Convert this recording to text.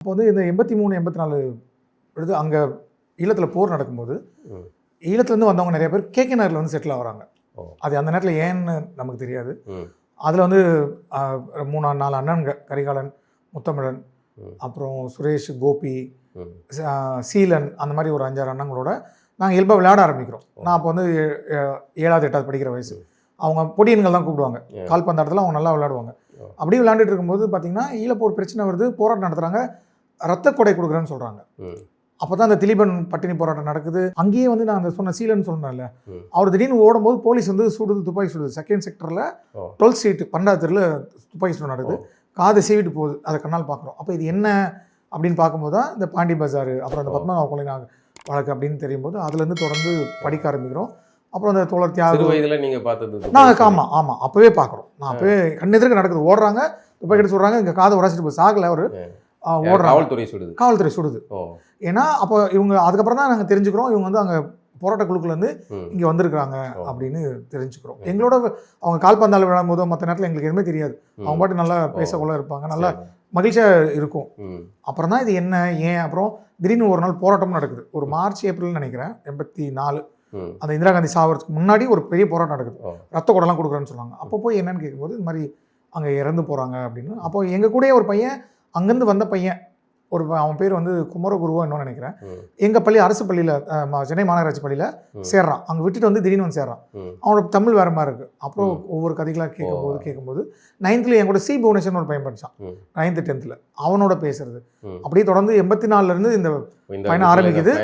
அப்போ வந்து இந்த 83, 84 பொழுது அங்கே ஈழத்தில் போர் நடக்கும்போது ஈழத்துலேருந்து வந்தவங்க நிறைய பேர் கேகே நகரில் வந்து செட்டில் ஆகிறாங்க. அது அந்த நேரத்தில் ஏன்னு நமக்கு தெரியாது. அதில் வந்து 3-4 அண்ணன்கள், கரிகாலன், முத்தமிழன், அப்புறம் சுரேஷ், கோபி, சீலன், அந்த மாதிரி ஒரு 5-6 அண்ணங்களோட நாங்கள் இயல்பாக விளையாட ஆரம்பிக்கிறோம். நான் அப்போ வந்து 7வது 8வது படிக்கிற வயசு. அவங்க பொடியன்கள் தான் கூப்பிடுவாங்க. கால்பந்தாட்டத்தில் அவங்க நல்லா விளையாடுவாங்க. அப்படியே விளையாண்டுட்டு இருக்கும்போது பார்த்தீங்கன்னா ஈழப்போர் பிரச்சனை வருது, போராட்டம் நடத்துகிறாங்க, ரத்த கொடை கொடுக்குறேன்னு சொல்கிறாங்க. அப்போ தான் அந்த திலீபன் பட்டினி போராட்டம் நடக்குது. அங்கேயே வந்து நான் அந்த சொன்ன சீலன்னு சொன்னேன்ல, அவர் திடீர்னு ஓடும்போது போலீஸ் வந்து சுடுது, துப்பாக்கி சுடுது. 2nd செக்டரில் 12th ஸ்ட்ரீட் 12வது தெருவில் துப்பாக்கி சூடு நடக்குது. காதை சீவிட்டு போகுது, அதை கண்ணால் பார்க்குறோம். அப்போ இது என்ன அப்படின்னு பார்க்கும்போது தான் இந்த பாண்டி பஜார், அப்புறம் அந்த பத்மநாப கொலை வழக்கு அப்படின்னு தெரியும்போது அதுலேருந்து தொடர்ந்து படிக்க ஆரம்பிக்கிறோம். அப்புறம் அந்த தோழர் தியாகு வயதில் நீங்கள் பார்த்தது நாங்கள் ஆமாம் அப்போவே பார்க்குறோம். நான் அப்போவே கண்ணெதிர்க்கு நடக்குது, ஓடுறாங்க, துப்பாக்கி எடுத்து சொல்கிறாங்க, இங்கே காதை உரைச்சிட்டு போய் சாகலை அவர் ஓடுறாங்க, காவல்துறை சுடுது. ஏன்னா அப்போ இவங்க அதுக்கப்புறம் தான் நாங்கள் தெரிஞ்சுக்கிறோம் இவங்க வந்து அங்கே போராட்ட குழுக்குலேருந்து இங்கே வந்திருக்கிறாங்க அப்படின்னு தெரிஞ்சுக்கிறோம். எங்களோட அவங்க கால்பந்தால் விளையாடும் போதோ மற்ற நேரத்தில் எங்களுக்கு எதுவுமே தெரியாது. அவங்க பாட்டு நல்லா பேசக்குள்ள இருப்பாங்க, நல்லா மகிழ்ச்சியாக இருக்கும். அப்புறம் தான் இது என்ன ஏன் அப்புறம் திடீர்னு ஒரு நாள் போராட்டமும் நடக்குது. ஒரு மார்ச் ஏப்ரல்னு நினைக்கிறேன் 84. அந்த இந்திரா காந்தி சாவறதுக்கு முன்னாடி ஒரு பெரிய போராட்டம் நடக்குது. ரத்த கொடைலாம் கொடுக்குறேன்னு சொன்னாங்க. அப்போ போய் என்னன்னு கேட்கும்போது இது மாதிரி அங்கே இறந்து போகிறாங்க அப்படின்னு. அப்போ எங்கள் கூடயே ஒரு பையன், அங்கேருந்து வந்த பையன், அவன் பேர் வந்து குமரகுருவோ என்னன்னு நினைக்கிறேன், எங்கள் பள்ளி அரசு பள்ளியில் சென்னை மாநகராட்சி பள்ளியில் சேர்றான். அங்கே விட்டுட்டு வந்து திடீர்னு வந்து சேர்றான். அவனோட தமிழ் வேறு மாதிரி இருக்குது. அப்புறம் ஒவ்வொரு கதைகளாக கேட்கும்போது 9th என் கூட சி புவனேஸ்வரன் ஒரு பையன் படித்தான் 9th 10th. அவனோட பேசுறது அப்படியே தொடர்ந்து 84 இந்த பயணம் ஆரம்பிக்குது.